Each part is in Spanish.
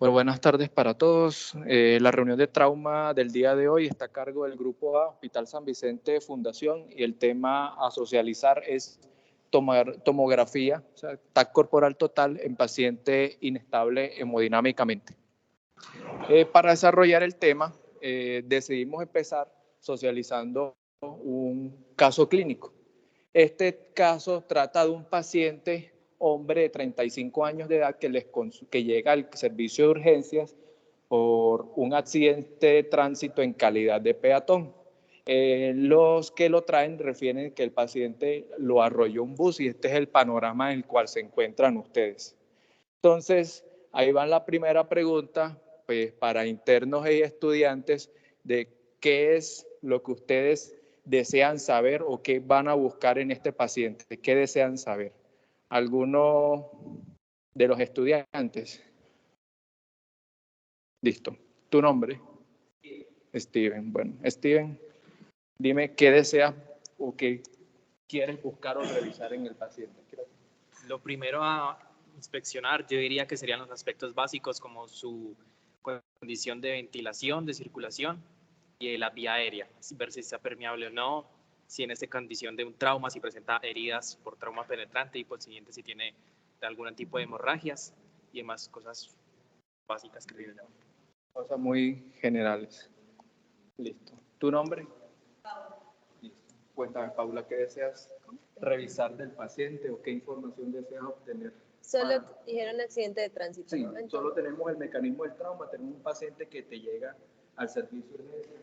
Bueno, buenas tardes para todos. La reunión de trauma del día de hoy está a cargo del Grupo A, Hospital San Vicente Fundación, y el tema a socializar es tomografía, o sea, TAC corporal total en paciente inestable hemodinámicamente. Para desarrollar el tema, decidimos empezar socializando un caso clínico. Este caso trata de un paciente, hombre de 35 años de edad, que llega al servicio de urgencias por un accidente de tránsito en calidad de peatón. Los que lo traen refieren que el paciente lo arrolló un bus y este es el panorama en el cual se encuentran ustedes. Entonces, ahí va la primera pregunta, pues para internos y estudiantes, de qué es lo que ustedes desean saber o qué van a buscar en este paciente, qué desean saber. ¿Alguno de los estudiantes? Listo. ¿Tu nombre? Steven. Bueno, Steven, dime qué deseas o qué quieres buscar o revisar en el paciente. Lo primero a inspeccionar, yo diría que serían los aspectos básicos como su condición de ventilación, de circulación y la vía aérea, ver si está permeable o no, si en esta condición de un trauma, si presenta heridas por trauma penetrante y por siguiente si tiene algún tipo de hemorragias y demás cosas básicas que tienen. Cosas muy generales. Listo. ¿Tu nombre? Listo. Cuéntame, Paula, ¿qué deseas revisar del paciente o qué información deseas obtener? Solo dijeron accidente de tránsito. Sí, ¿no? solo tenemos el mecanismo del trauma, tenemos un paciente que te llega al servicio de urgencia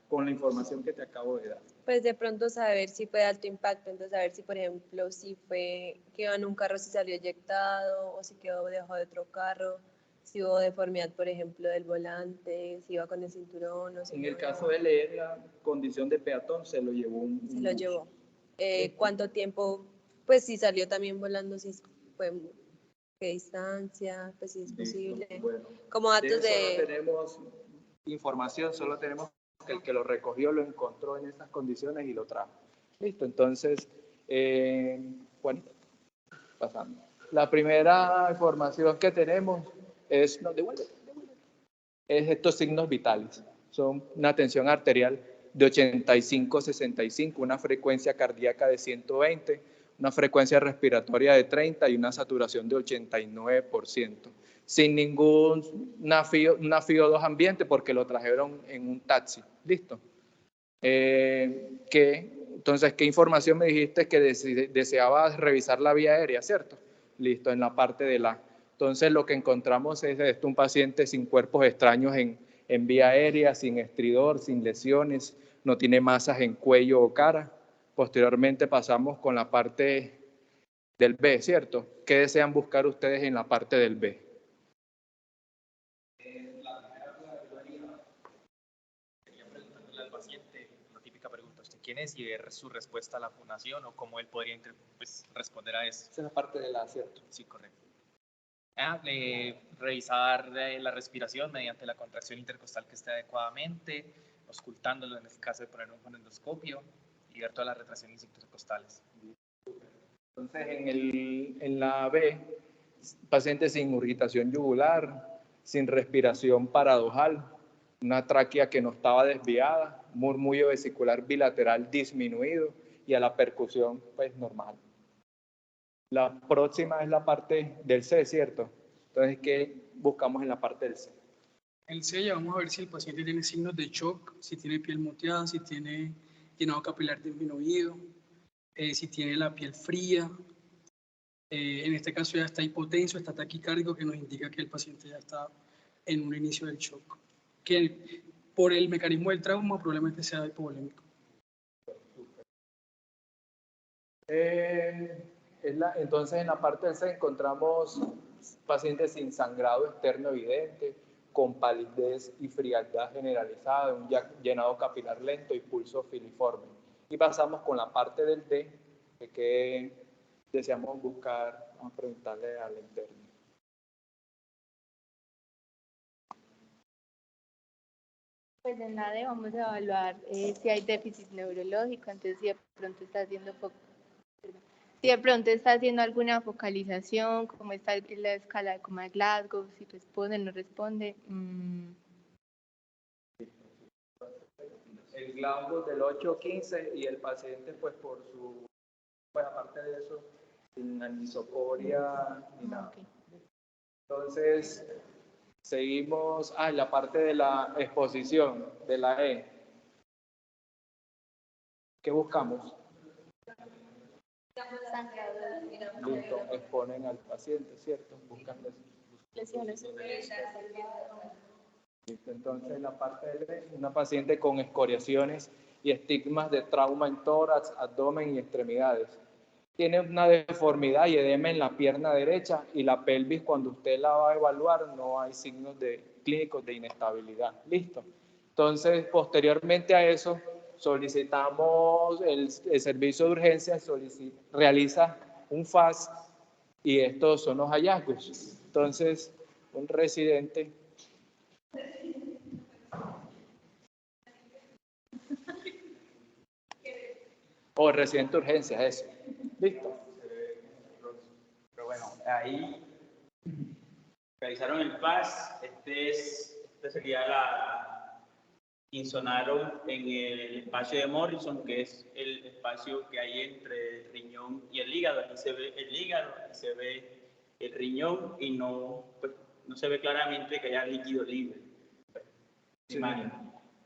con la información que te acabo de dar. Pues de pronto saber si fue de alto impacto, entonces saber si, por ejemplo, si fue que iba en un carro, si salió eyectado o si quedó debajo de otro carro, si hubo deformidad, por ejemplo, del volante, si iba con el cinturón o si En no. el caso de leer la condición de peatón, se lo llevó Se lo llevó. ¿Cuánto tiempo? Pues si salió también volando, si fue qué distancia, pues si es posible. Bueno, como datos de... No tenemos información, solo tenemos que el que lo recogió lo encontró en esas condiciones y lo trajo. Listo, entonces, bueno, pasando. La primera información que tenemos es, no, es estos signos vitales. Son una tensión arterial de 85-65, una frecuencia cardíaca de 120, una frecuencia respiratoria de 30 y una saturación de 89%, sin ningún NAFIO2 ambiente porque lo trajeron en un taxi. ¿Listo? Entonces, ¿qué información me dijiste que deseabas revisar la vía aérea, cierto? Listo, en la parte de la... Entonces, lo que encontramos es esto, un paciente sin cuerpos extraños en vía aérea, sin estridor, sin lesiones, no tiene masas en cuello o cara. Posteriormente pasamos con la parte del B, ¿cierto? ¿Qué desean buscar ustedes en la parte del B? ¿Quién es? Y ver su respuesta a la fundación o cómo él podría responder a eso. Esa es la parte del A, ¿cierto? Sí, correcto. Revisar la respiración mediante la contracción intercostal que esté adecuadamente, auscultándolo en el caso de poner un endoscopio y ver todas las retracciones intercostales. Entonces, en la B, paciente sin urgitación yugular, sin respiración paradojal, una tráquea que no estaba desviada, murmullo vesicular bilateral disminuido y a la percusión pues normal. La próxima es la parte del C, ¿cierto? Entonces, ¿qué buscamos en la parte del C? En el C ya vamos a ver si el paciente tiene signos de shock, si tiene piel moteada, si tiene llenado capilar disminuido, si tiene la piel fría. En este caso ya está hipotenso, está taquicárdico, que nos indica que el paciente ya está en un inicio del shock. Que por el mecanismo del trauma probablemente sea hipovolémico. Entonces, en la parte del C encontramos pacientes sin sangrado externo evidente, con palidez y frialdad generalizada, un llenado capilar lento y pulso filiforme. Y pasamos con la parte del D, que deseamos buscar, vamos a preguntarle al interno. Pues en la D vamos a evaluar si hay déficit neurológico, entonces si de pronto está haciendo Si de pronto está haciendo alguna focalización, como está la escala de coma de Glasgow, si responde, no responde. El Glasgow del 8-15 y el paciente, pues por su, pues aparte de eso, sin anisocoria ni nada. Okay. Entonces, seguimos en la parte de la exposición de la E. ¿Qué buscamos? Listo, exponen al paciente, ¿cierto? Buscan Lesiones. Listo, entonces en la parte de una paciente con escoriaciones y estigmas de trauma en tórax, abdomen y extremidades. Tiene una deformidad y edema en la pierna derecha y la pelvis, cuando usted la va a evaluar, no hay signos clínicos de inestabilidad. Listo. Entonces, posteriormente a eso, solicitamos el servicio de urgencia, realiza un FAS y estos son los hallazgos. Entonces, un residente o residente de urgencia, eso. Listo. Pero bueno, ahí realizaron el PAS. Este sería insonaron en el espacio de Morrison, que es el espacio que hay entre el riñón y el hígado. Aquí se ve el hígado, aquí se ve el riñón y no, pues, no se ve claramente que haya líquido libre. Sí.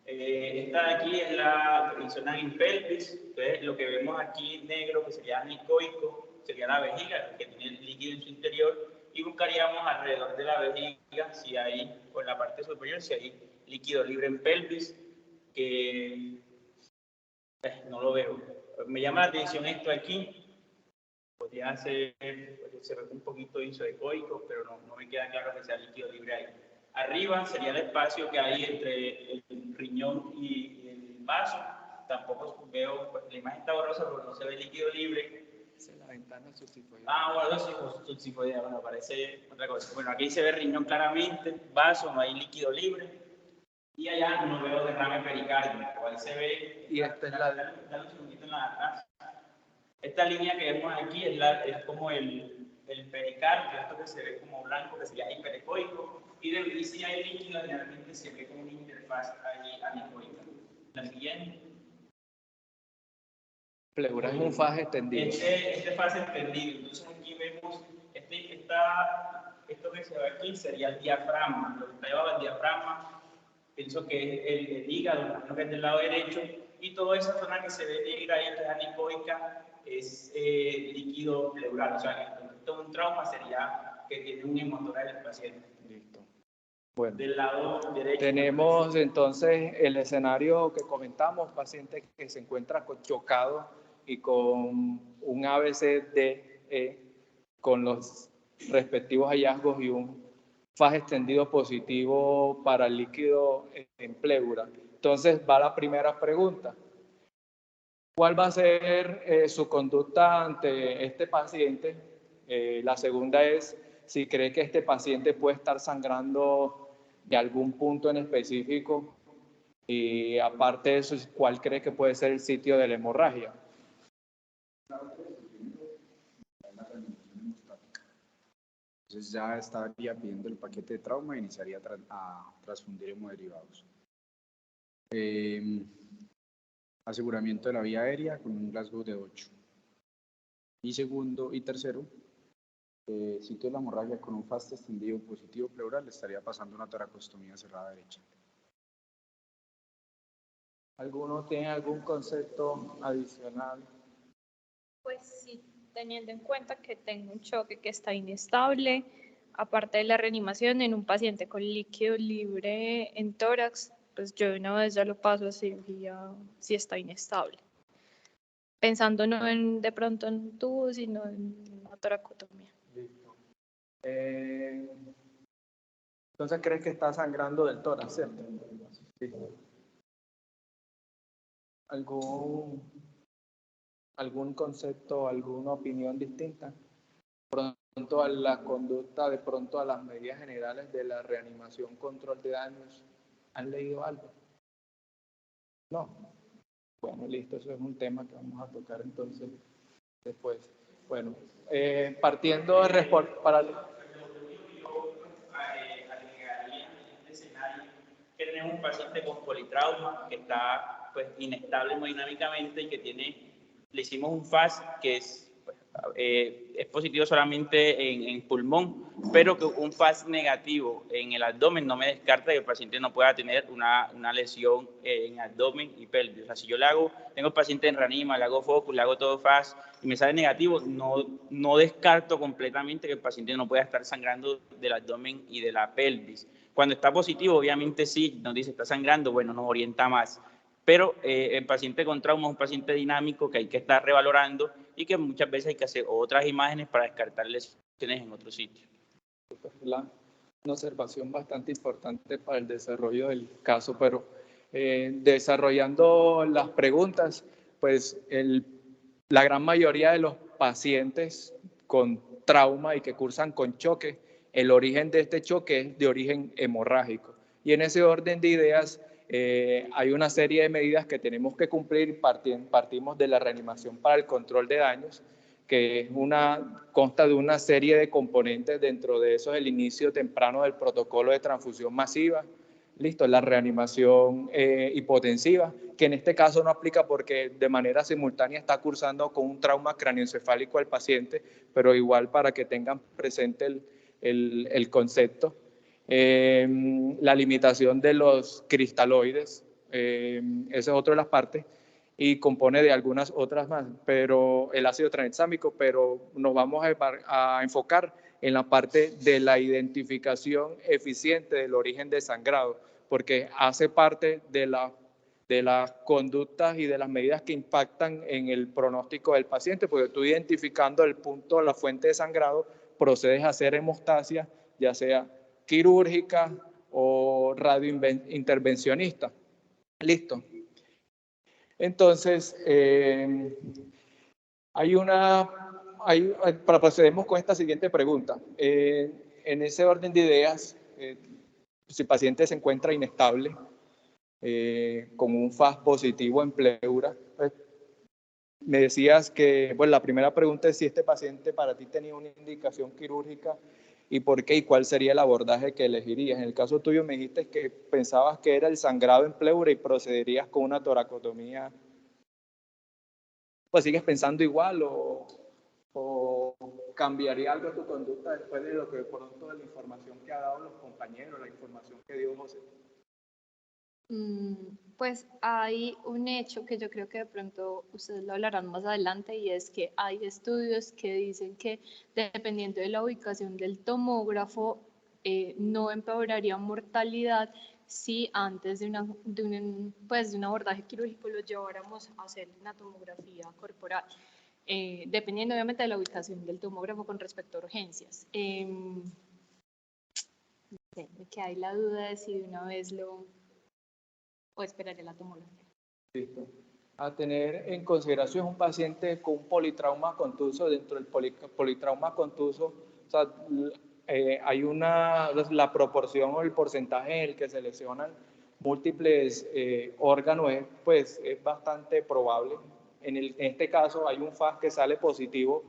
Esta de aquí es la insonan in pelvis. Entonces, lo que vemos aquí negro, que sería anicoico, sería la vejiga, que tiene líquido en su interior, y buscaríamos alrededor de la vejiga, si hay, o en la parte superior, si hay líquido libre en pelvis, que no lo veo. Me llama la atención esto aquí. Podría ser un poquito isoecoico, pero no me queda claro que sea líquido libre ahí. Arriba sería el espacio que hay entre el riñón y el vaso. Tampoco veo, pues, la imagen está borrosa porque no se ve líquido libre. La ventana subsifoidea. Bueno, sí, subsifoidea, bueno, parece otra cosa. Bueno, aquí se ve riñón claramente, vaso, no hay líquido libre. Y allá no veo derrame pericárdico, ahí se ve. Y esta es dale un segundito en la atrás. Esta línea que vemos aquí es como el pericardio, esto que se ve como blanco, que sería hiperecoico, y si hay líquido, generalmente se ve como una interfaz allí anicoica. La siguiente. Pleura es un faje extendido. Este fase extendido. Entonces aquí vemos, esto que se ve aquí sería el diafragma. Lo que está llevado el diafragma, pienso que es el hígado, que es del lado derecho, y toda esa zona que se ve negra ahí, que es anicoica, es líquido pleural. O sea, todo un trauma sería que tiene un hemotora del paciente. Listo. Bueno, del lado derecho. Tenemos entonces el escenario que comentamos, paciente que se encuentra chocado y con un ABCDE con los respectivos hallazgos y un faje extendido positivo para el líquido en pleura. Entonces va la primera pregunta. ¿Cuál va a ser su conducta ante este paciente? La segunda es si cree que este paciente puede estar sangrando de algún punto en específico y aparte de eso, ¿cuál cree que puede ser el sitio de la hemorragia? Entonces ya estaría pidiendo el paquete de trauma e iniciaría a transfundir hemoderivados. Aseguramiento de la vía aérea con un Glasgow de 8. Y segundo y tercero, sitio de la hemorragia con un FAST extendido positivo pleural, estaría pasando una toracostomía cerrada derecha. ¿Alguno tiene algún concepto adicional? Pues sí, teniendo en cuenta que tengo un choque que está inestable, aparte de la reanimación en un paciente con líquido libre en tórax, pues yo de una vez ya lo paso a cirugía si está inestable. Pensando no en de pronto en un tubo, sino en una toracotomía. Listo. Entonces, ¿crees que está sangrando del tórax, cierto? Sí. ¿Algún concepto, alguna opinión distinta? Pronto a la conducta, de pronto a las medidas generales de la reanimación, control de daños, ¿han leído algo? No. Bueno, listo, eso es un tema que vamos a tocar entonces después. Bueno, partiendo de para... Que tenemos un paciente con politrauma que está pues inestable hemodinámicamente y que le hicimos un FAS que es positivo solamente en pulmón, pero que un FAS negativo en el abdomen no me descarta que el paciente no pueda tener una lesión en abdomen y pelvis. O sea, si yo tengo el paciente en reanima, le hago focus, le hago todo FAS y me sale negativo, no descarto completamente que el paciente no pueda estar sangrando del abdomen y de la pelvis. Cuando está positivo, obviamente sí, nos dice está sangrando, bueno, nos orienta más. Pero el paciente con trauma es un paciente dinámico que hay que estar revalorando y que muchas veces hay que hacer otras imágenes para descartar lesiones en otro sitio. Una observación bastante importante para el desarrollo del caso, pero desarrollando las preguntas, pues la gran mayoría de los pacientes con trauma y que cursan con choque, el origen de este choque es de origen hemorrágico. Y en ese orden de ideas, hay una serie de medidas que tenemos que cumplir. Partimos de la reanimación para el control de daños, que consta de una serie de componentes. Dentro de eso, el inicio temprano del protocolo de transfusión masiva, listo, la reanimación hipotensiva, que en este caso no aplica porque de manera simultánea está cursando con un trauma craneoencefálico al paciente, pero igual para que tengan presente el concepto. La limitación de los cristaloides, esa es otra de las partes, y compone de algunas otras más, pero el ácido tranexámico, pero nos vamos a enfocar en la parte de la identificación eficiente del origen de sangrado, porque hace parte de las conductas y de las medidas que impactan en el pronóstico del paciente, porque tú identificando el punto, la fuente de sangrado, procedes a hacer hemostasia, ya sea quirúrgica o radiointervencionista. Listo. Entonces, procedemos con esta siguiente pregunta. En ese orden de ideas, si el paciente se encuentra inestable, con un FAS positivo en pleura, pues, me decías que, bueno, la primera pregunta es si este paciente para ti tenía una indicación quirúrgica y por qué y cuál sería el abordaje que elegirías. En el caso tuyo me dijiste que pensabas que era el sangrado en pleura y procederías con una toracotomía. Pues, ¿sigues pensando igual o cambiaría algo tu conducta después de lo que pronto de la información que ha dado los compañeros, la información que dio José? Pues hay un hecho que yo creo que de pronto ustedes lo hablarán más adelante, y es que hay estudios que dicen que dependiendo de la ubicación del tomógrafo no empeoraría mortalidad si antes de un abordaje quirúrgico lo lleváramos a hacer una tomografía corporal, dependiendo obviamente de la ubicación del tomógrafo con respecto a urgencias. Me queda ahí la duda de si de una vez o esperaré la tomografía. Listo. A tener en consideración un paciente con un politrauma contuso. Dentro del politrauma contuso, o sea, hay la proporción o el porcentaje en el que se lesionan múltiples órganos pues, es bastante probable. En este caso hay un FAS que sale positivo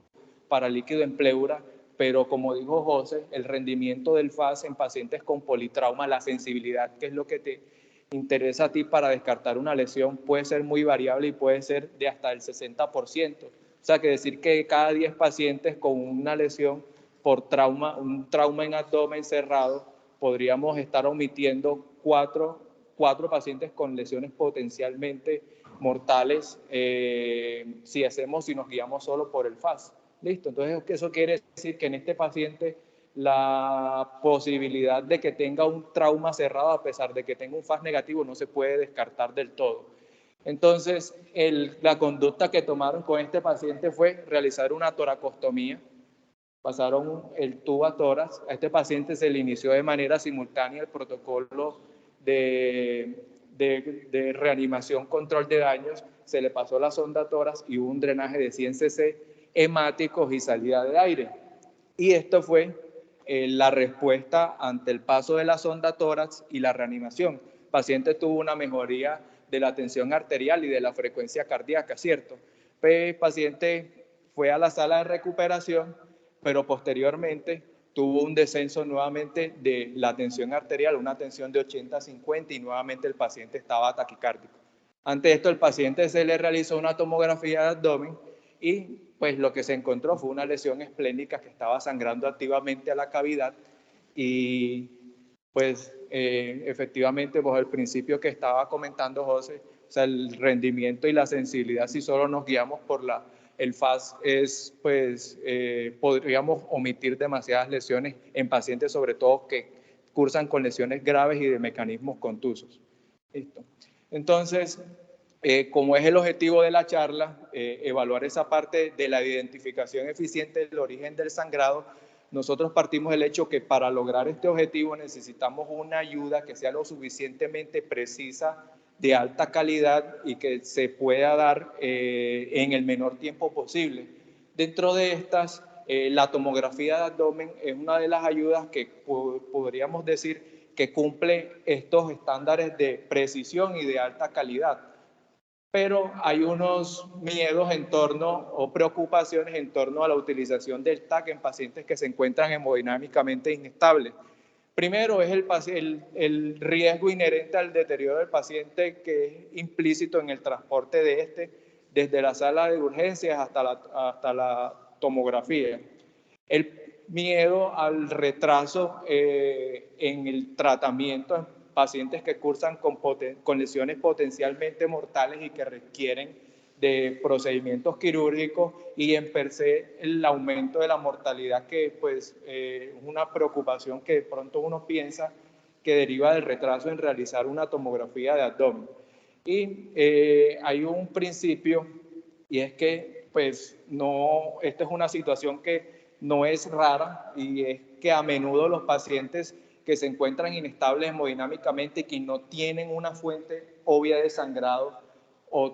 para líquido en pleura, pero como dijo José, el rendimiento del FAS en pacientes con politrauma, la sensibilidad, que es lo que te interesa a ti para descartar una lesión, puede ser muy variable y puede ser de hasta el 60%. O sea, que decir que cada 10 pacientes con una lesión por trauma, un trauma en abdomen cerrado, podríamos estar omitiendo cuatro pacientes con lesiones potencialmente mortales si nos guiamos solo por el FAS. ¿Listo? Entonces, eso quiere decir que en este paciente la posibilidad de que tenga un trauma cerrado, a pesar de que tenga un FAS negativo, no se puede descartar del todo. Entonces, la conducta que tomaron con este paciente fue realizar una toracostomía. Pasaron el tubo a tórax. A este paciente se le inició de manera simultánea el protocolo de reanimación, control de daños. Se le pasó la sonda tórax y hubo un drenaje de 100 cc hemáticos y salida de aire. Y esto fue la respuesta ante el paso de la sonda tórax y la reanimación. El paciente tuvo una mejoría de la tensión arterial y de la frecuencia cardíaca, ¿cierto? El paciente fue a la sala de recuperación, pero posteriormente tuvo un descenso nuevamente de la tensión arterial, una tensión de 80 a 50 y nuevamente el paciente estaba taquicárdico. Ante esto, el paciente se le realizó una tomografía de abdomen y pues lo que se encontró fue una lesión esplénica que estaba sangrando activamente a la cavidad y pues efectivamente, pues el principio que estaba comentando José, o sea, el rendimiento y la sensibilidad, si solo nos guiamos por el FAS, es pues podríamos omitir demasiadas lesiones en pacientes, sobre todo que cursan con lesiones graves y de mecanismos contusos. Listo. Entonces, como es el objetivo de la charla, evaluar esa parte de la identificación eficiente del origen del sangrado, nosotros partimos del hecho que para lograr este objetivo necesitamos una ayuda que sea lo suficientemente precisa, de alta calidad y que se pueda dar en el menor tiempo posible. Dentro de estas, la tomografía de abdomen es una de las ayudas que podríamos decir que cumple estos estándares de precisión y de alta calidad. Pero hay unos miedos en torno o preocupaciones en torno a la utilización del TAC en pacientes que se encuentran hemodinámicamente inestables. Primero es el riesgo inherente al deterioro del paciente que es implícito en el transporte de este desde la sala de urgencias hasta la tomografía. El miedo al retraso en el tratamiento en pacientes que cursan con lesiones potencialmente mortales y que requieren de procedimientos quirúrgicos y en per se el aumento de la mortalidad que pues es una preocupación que de pronto uno piensa que deriva del retraso en realizar una tomografía de abdomen. Y hay un principio y es que pues no, esta es una situación que no es rara y es que a menudo los pacientes que se encuentran inestables hemodinámicamente y que no tienen una fuente obvia de sangrado o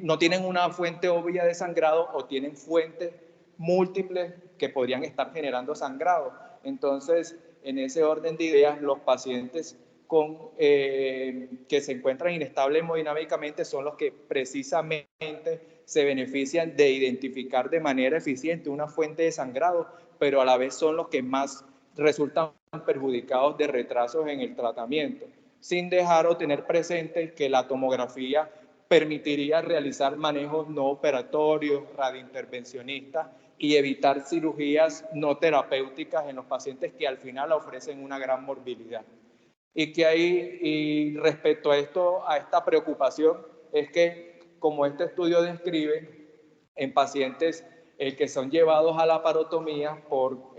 no tienen una fuente obvia de sangrado o tienen fuentes múltiples que podrían estar generando sangrado. Entonces, en ese orden de ideas, los pacientes que se encuentran inestables hemodinámicamente son los que precisamente se benefician de identificar de manera eficiente una fuente de sangrado, pero a la vez son los que más resultan perjudicados de retrasos en el tratamiento, sin dejar o tener presente que la tomografía permitiría realizar manejos no operatorios, radiointervencionistas y evitar cirugías no terapéuticas en los pacientes que al final ofrecen una gran morbilidad. Y respecto a esta preocupación, es que, como este estudio describe, en pacientes que son llevados a la parotomía por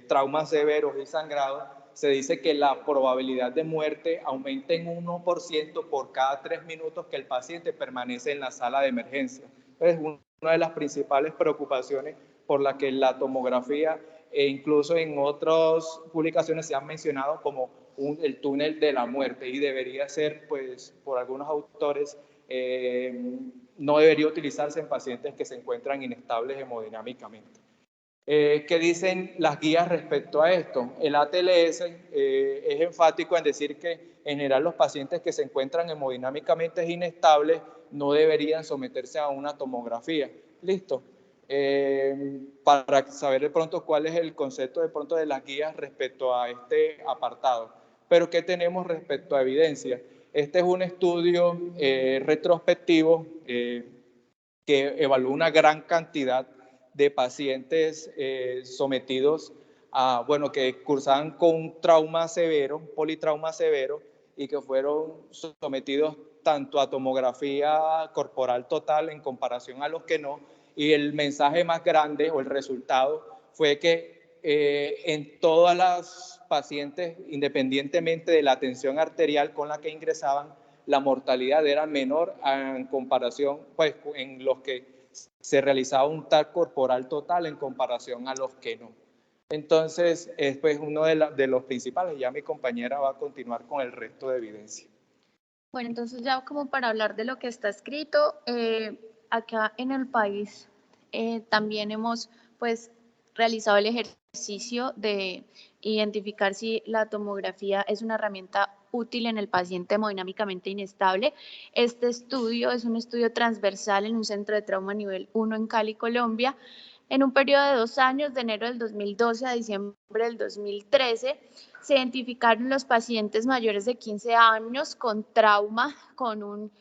traumas severos y sangrados, se dice que la probabilidad de muerte aumenta en 1% por cada 3 minutos que el paciente permanece en la sala de emergencia. Es una de las principales preocupaciones por la que la tomografía, e incluso en otras publicaciones se han mencionado como el túnel de la muerte, y debería ser, pues, por algunos autores, no debería utilizarse en pacientes que se encuentran inestables hemodinámicamente. ¿Qué dicen las guías respecto a esto? El ATLS es enfático en decir que en general los pacientes que se encuentran hemodinámicamente inestables no deberían someterse a una tomografía. ¿Listo? Para saber de pronto cuál es el concepto de pronto de las guías respecto a este apartado. Pero ¿qué tenemos respecto a evidencia? Este es un estudio retrospectivo que evaluó una gran cantidad de pacientes sometidos a, que cursaban con un trauma severo, un politrauma severo, y que fueron sometidos tanto a tomografía corporal total en comparación a los que no. Y el mensaje más grande o el resultado fue que en todas las pacientes, independientemente de la tensión arterial con la que ingresaban, la mortalidad era menor en comparación, pues, en los que se realizaba un TAC corporal total en comparación a los que no. Entonces, es pues uno de los principales. Ya mi compañera va a continuar con el resto de evidencia. Bueno, entonces ya como para hablar de lo que está escrito, acá en el país también hemos pues realizado el ejercicio de identificar si la tomografía es una herramienta útil en el paciente hemodinámicamente inestable. Este estudio es un estudio transversal en un centro de trauma nivel 1 en Cali, Colombia, en un periodo de 2 años, de enero del 2012 a diciembre del 2013, se identificaron los pacientes mayores de 15 años con trauma, con un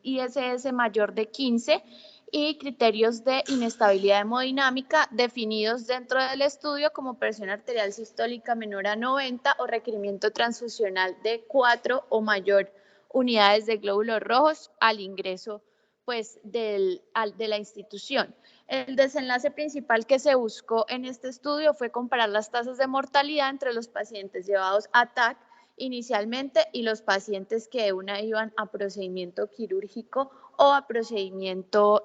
ISS mayor de 15 y criterios de inestabilidad hemodinámica definidos dentro del estudio como presión arterial sistólica menor a 90 o requerimiento transfusional de 4 o mayor unidades de glóbulos rojos al ingreso pues, de la institución. El desenlace principal que se buscó en este estudio fue comparar las tasas de mortalidad entre los pacientes llevados a TAC inicialmente y los pacientes que de una iban a procedimiento quirúrgico o a procedimiento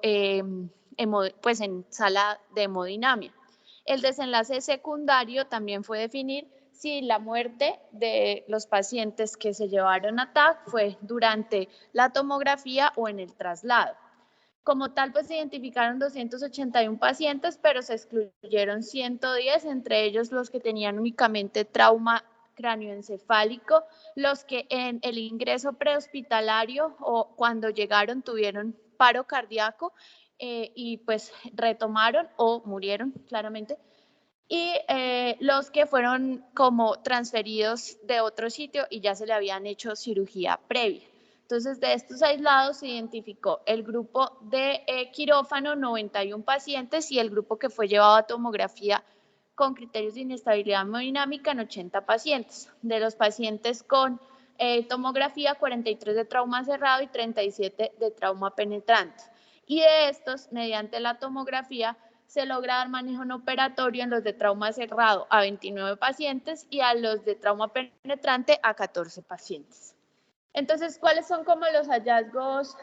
pues en sala de hemodinamia. El desenlace secundario también fue definir si la muerte de los pacientes que se llevaron a TAC fue durante la tomografía o en el traslado. Como tal, pues se identificaron 281 pacientes, pero se excluyeron 110, entre ellos los que tenían únicamente trauma cráneoencefálico, los que en el ingreso prehospitalario o cuando llegaron tuvieron paro cardíaco y pues retomaron o murieron claramente, y los que fueron como transferidos de otro sitio y ya se le habían hecho cirugía previa. Entonces, de estos aislados se identificó el grupo de quirófano, 91 pacientes, y el grupo que fue llevado a tomografía con criterios de inestabilidad hemodinámica en 80 pacientes. De los pacientes con tomografía, 43 de trauma cerrado y 37 de trauma penetrante. Y de estos, mediante la tomografía, se logra dar manejo no operatorio en los de trauma cerrado a 29 pacientes y a los de trauma penetrante a 14 pacientes. Entonces, ¿cuáles son como los hallazgos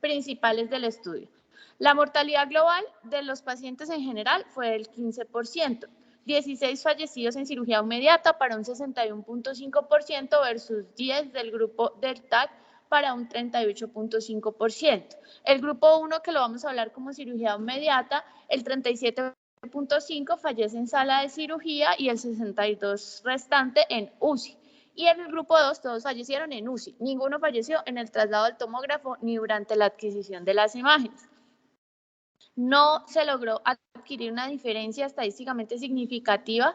principales del estudio? La mortalidad global de los pacientes en general fue del 15%, 16 fallecidos en cirugía inmediata para un 61.5% versus 10 del grupo del TAC para un 38.5%. El grupo 1, que lo vamos a hablar como cirugía inmediata, el 37.5% fallece en sala de cirugía y el 62% restante en UCI. Y en el grupo 2 todos fallecieron en UCI. Ninguno falleció en el traslado del tomógrafo ni durante la adquisición de las imágenes. No se logró adquirir una diferencia estadísticamente significativa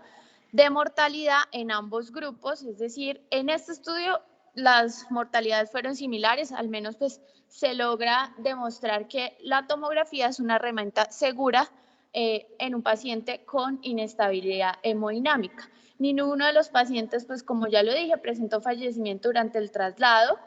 de mortalidad en ambos grupos, es decir, en este estudio las mortalidades fueron similares, al menos pues se logra demostrar que la tomografía es una herramienta segura en un paciente con inestabilidad hemodinámica. Ninguno de los pacientes, pues como ya lo dije, presentó fallecimiento durante el traslado,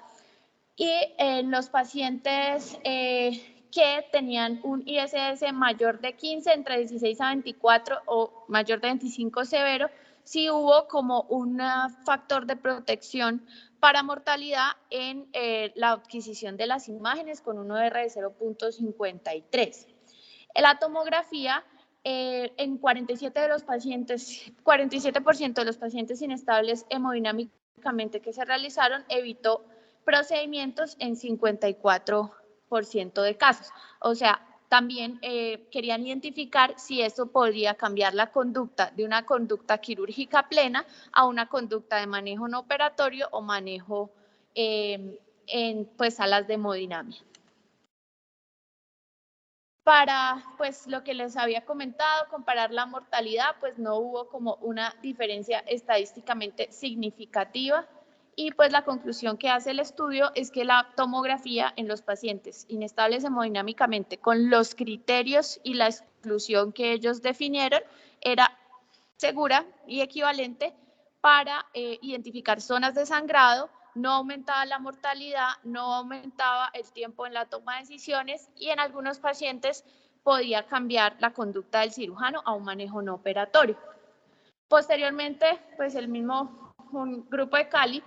y en los pacientes que tenían un ISS mayor de 15, entre 16 a 24 o mayor de 25 severo, sí hubo como un factor de protección para mortalidad en la adquisición de las imágenes con un OR de 0.53. La tomografía en 47% de los pacientes inestables hemodinámicamente que se realizaron evitó procedimientos en 54% de casos. O sea, también querían identificar si eso podría cambiar la conducta de una conducta quirúrgica plena a una conducta de manejo no operatorio o manejo en pues, salas de hemodinamia. Para pues lo que les había comentado, comparar la mortalidad, pues no hubo como una diferencia estadísticamente significativa, y pues la conclusión que hace el estudio es que la tomografía en los pacientes inestables hemodinámicamente con los criterios y la exclusión que ellos definieron era segura y equivalente para identificar zonas de sangrado, no aumentaba la mortalidad, no aumentaba el tiempo en la toma de decisiones y en algunos pacientes podía cambiar la conducta del cirujano a un manejo no operatorio. Posteriormente, pues un grupo de Cali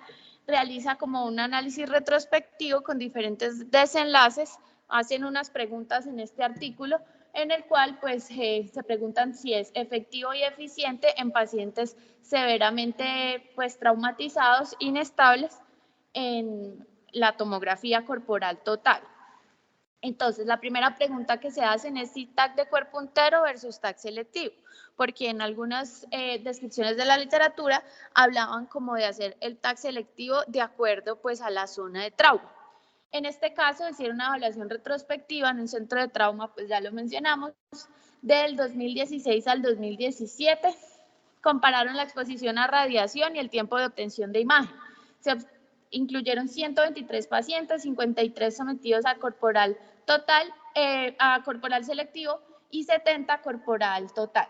realiza como un análisis retrospectivo con diferentes desenlaces, hacen unas preguntas en este artículo en el cual pues se preguntan si es efectivo y eficiente en pacientes severamente pues traumatizados, inestables, en la tomografía corporal total. Entonces, la primera pregunta que se hacen es si TAC de cuerpo entero versus TAC selectivo, porque en algunas descripciones de la literatura hablaban como de hacer el TAC selectivo de acuerdo pues a la zona de trauma. En este caso, hicieron una evaluación retrospectiva en un centro de trauma, pues ya lo mencionamos, del 2016 al 2017. Compararon la exposición a radiación y el tiempo de obtención de imagen. Se incluyeron 123 pacientes, 53 sometidos a corporal total, a corporal selectivo y 70 corporal total.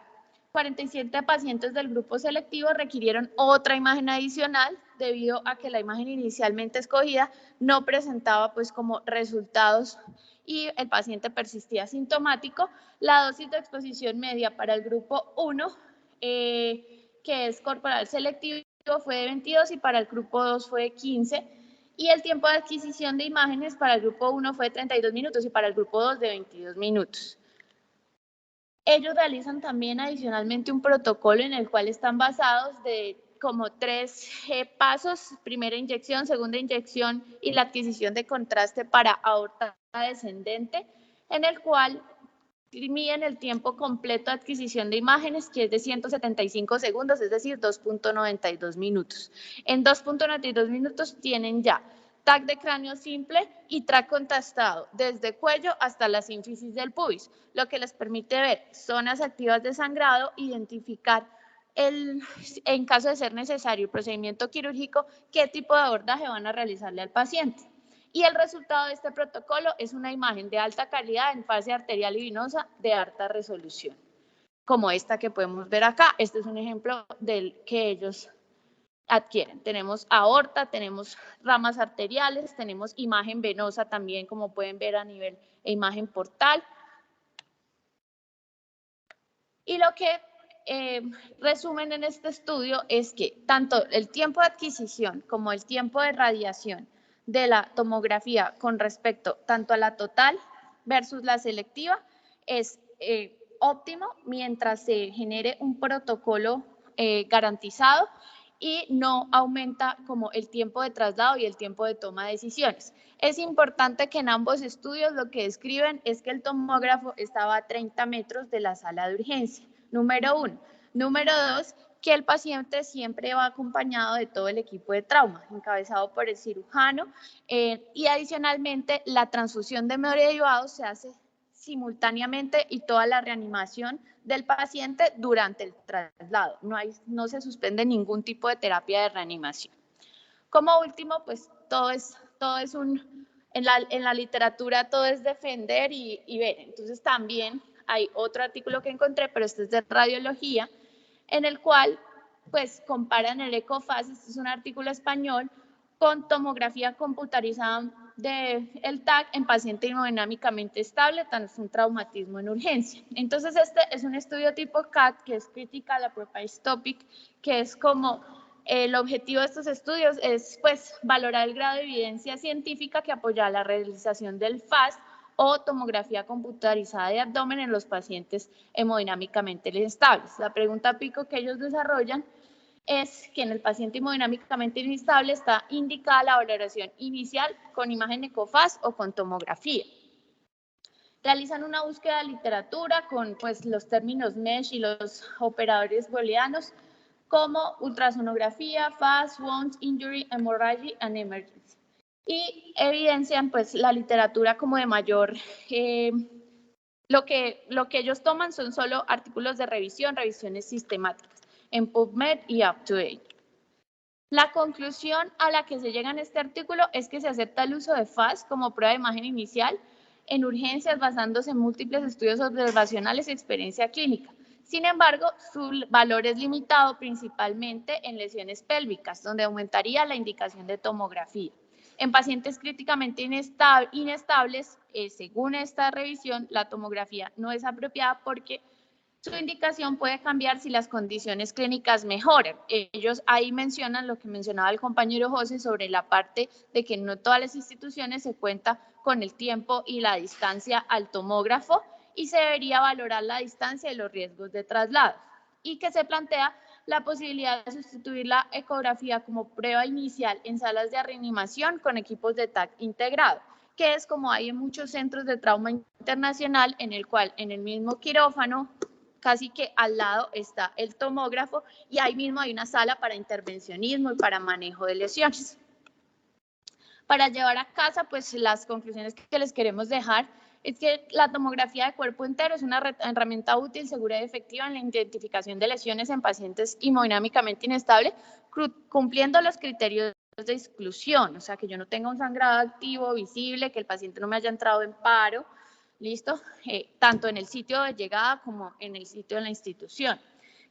47 pacientes del grupo selectivo requirieron otra imagen adicional debido a que la imagen inicialmente escogida no presentaba pues como resultados y el paciente persistía sintomático. La dosis de exposición media para el grupo 1, que es corporal selectivo, fue de 22 y para el grupo 2 fue de 15. Y el tiempo de adquisición de imágenes para el grupo 1 fue de 32 minutos y para el grupo 2 de 22 minutos. Ellos realizan también adicionalmente un protocolo en el cual están basados de como 3 pasos: primera inyección, segunda inyección y la adquisición de contraste para aorta descendente, en el cual miden el tiempo completo de adquisición de imágenes, que es de 175 segundos, es decir, 2.92 minutos. En 2.92 minutos tienen ya TAC de cráneo simple y TAC contrastado, desde cuello hasta la sínfisis del pubis, lo que les permite ver zonas activas de sangrado, identificar en caso de ser necesario el procedimiento quirúrgico, qué tipo de abordaje van a realizarle al paciente. Y el resultado de este protocolo es una imagen de alta calidad en fase arterial y venosa de alta resolución, como esta que podemos ver acá. Este es un ejemplo del que ellos adquieren. Tenemos aorta, tenemos ramas arteriales, tenemos imagen venosa también, como pueden ver a nivel de imagen portal. Y lo que resumen en este estudio es que tanto el tiempo de adquisición como el tiempo de radiación de la tomografía con respecto tanto a la total versus la selectiva es óptimo mientras se genere un protocolo garantizado y no aumenta como el tiempo de traslado y el tiempo de toma de decisiones. Es importante que en ambos estudios lo que describen es que el tomógrafo estaba a 30 metros de la sala de urgencia, número 1. Número 2, que el paciente siempre va acompañado de todo el equipo de trauma, encabezado por el cirujano, y adicionalmente la transfusión de hemoderivados se hace simultáneamente y toda la reanimación del paciente durante el traslado. No se suspende ningún tipo de terapia de reanimación. Como último, pues todo es en la literatura todo es defender y ver. Entonces también hay otro artículo que encontré, pero este es de radiología, en el cual pues comparan el ECOFAS, este es un artículo español, con tomografía computarizada del TAC en paciente hemodinámicamente estable, tras un traumatismo en urgencia. Entonces este es un estudio tipo CAT, que es Critical Appropriate Topic, que es como el objetivo de estos estudios es pues valorar el grado de evidencia científica que apoya la realización del FAST o tomografía computarizada de abdomen en los pacientes hemodinámicamente inestables. La pregunta pico que ellos desarrollan es que en el paciente hemodinámicamente inestable está indicada la valoración inicial con imagen ECOFAS o con tomografía. Realizan una búsqueda de literatura con pues, los términos MESH y los operadores booleanos como ultrasonografía, FAST, Wounds, Injury, Hemorrhage and Emergency. Y evidencian pues, la literatura como de mayor... Lo que ellos toman son solo artículos de revisión, revisiones sistemáticas en PubMed y UpToDate. La conclusión a la que se llega en este artículo es que se acepta el uso de FAST como prueba de imagen inicial en urgencias basándose en múltiples estudios observacionales y experiencia clínica. Sin embargo, su valor es limitado principalmente en lesiones pélvicas, donde aumentaría la indicación de tomografía. En pacientes críticamente inestables, según esta revisión, la tomografía no es apropiada porque su indicación puede cambiar si las condiciones clínicas mejoran. Ellos ahí mencionan lo que mencionaba el compañero José sobre la parte de que no todas las instituciones se cuenta con el tiempo y la distancia al tomógrafo y se debería valorar la distancia y los riesgos de traslado. Y que se plantea la posibilidad de sustituir la ecografía como prueba inicial en salas de reanimación con equipos de TAC integrado, que es como hay en muchos centros de trauma internacional, en el cual en el mismo quirófano, casi que al lado está el tomógrafo y ahí mismo hay una sala para intervencionismo y para manejo de lesiones. Para llevar a casa, pues las conclusiones que les queremos dejar es que la tomografía de cuerpo entero es una herramienta útil, segura y efectiva en la identificación de lesiones en pacientes hemodinámicamente inestables, cumpliendo los criterios de exclusión, o sea, que yo no tenga un sangrado activo, visible, que el paciente no me haya entrado en paro, ¿listo? Tanto en el sitio de llegada como en el sitio de la institución.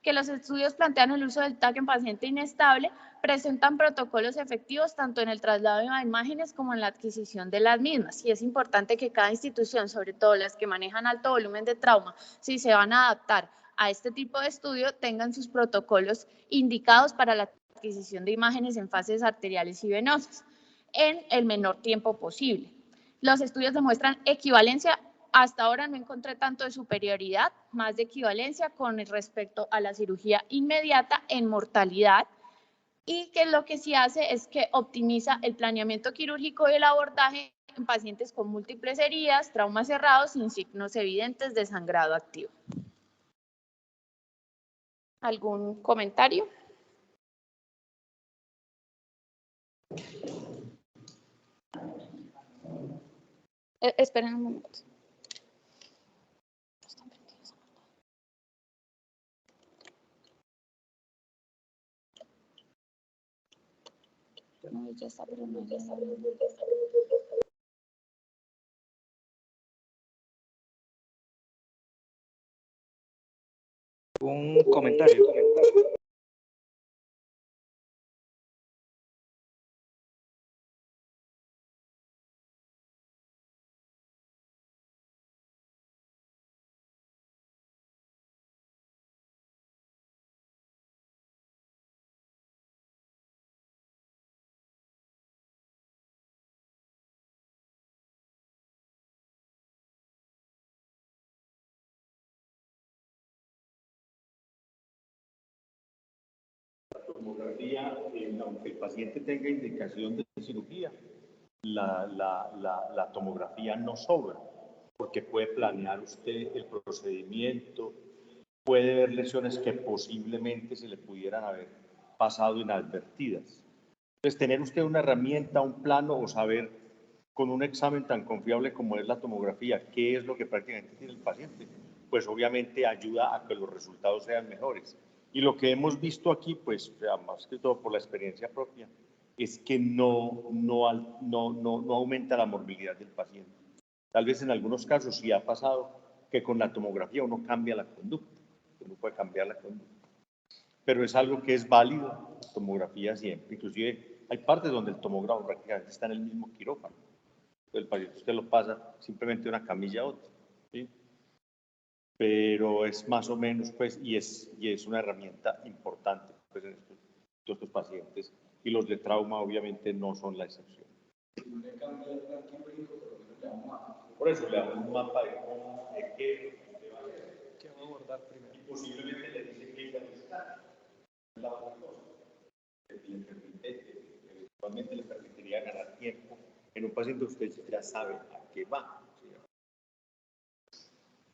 Que los estudios plantean el uso del TAC en paciente inestable, presentan protocolos efectivos tanto en el traslado de imágenes como en la adquisición de las mismas. Y es importante que cada institución, sobre todo las que manejan alto volumen de trauma, si se van a adaptar a este tipo de estudio, tengan sus protocolos indicados para la adquisición de imágenes en fases arteriales y venosas en el menor tiempo posible. Los estudios demuestran equivalencia. Hasta ahora no encontré tanto de superioridad, más de equivalencia con respecto a la cirugía inmediata en mortalidad, y que lo que sí hace es que optimiza el planeamiento quirúrgico y el abordaje en pacientes con múltiples heridas, traumas cerrados sin signos evidentes de sangrado activo. ¿Algún comentario? Esperen un momento. No, ya está, pero no, ya está. Un comentario. Tomografía, aunque el paciente tenga indicación de cirugía, la tomografía no sobra, porque puede planear usted el procedimiento, puede ver lesiones que posiblemente se le pudieran haber pasado inadvertidas. Entonces, tener usted una herramienta, un plano o saber con un examen tan confiable como es la tomografía qué es lo que prácticamente tiene el paciente, pues obviamente ayuda a que los resultados sean mejores. Y lo que hemos visto aquí, pues más que todo por la experiencia propia, es que no aumenta la morbilidad del paciente. Tal vez en algunos casos sí ha pasado que con la tomografía uno cambia la conducta, uno puede cambiar la conducta. Pero es algo que es válido, la tomografía siempre. Inclusive hay partes donde el tomógrafo prácticamente está en el mismo quirófano. El paciente usted lo pasa simplemente de una camilla a otra, ¿sí? Pero es más o menos, pues, y es una herramienta importante pues, en estos pacientes, y los de trauma obviamente no son la excepción. Por eso le damos un mapa de cómo, de qué va a hacer. ¿Qué va a abordar primero? Y posiblemente le dice que ya no está. La otra cosa. Eventualmente le permitiría ganar tiempo. En un paciente usted ya sabe a qué va.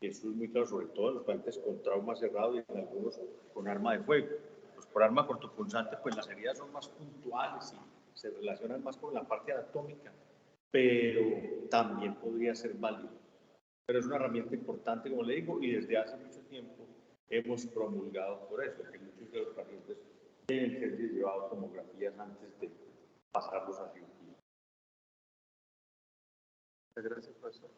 Eso es muy claro, sobre todo en los pacientes con trauma cerrado y en algunos con arma de fuego. Pues por arma cortopunzante, pues las heridas son más puntuales y se relacionan más con la parte anatómica, pero también podría ser válido. Pero es una herramienta importante, como le digo, y desde hace mucho tiempo hemos promulgado por eso, que muchos de los pacientes deben ser llevados tomografías antes de pasarlos a cirugía. Gracias, profesor.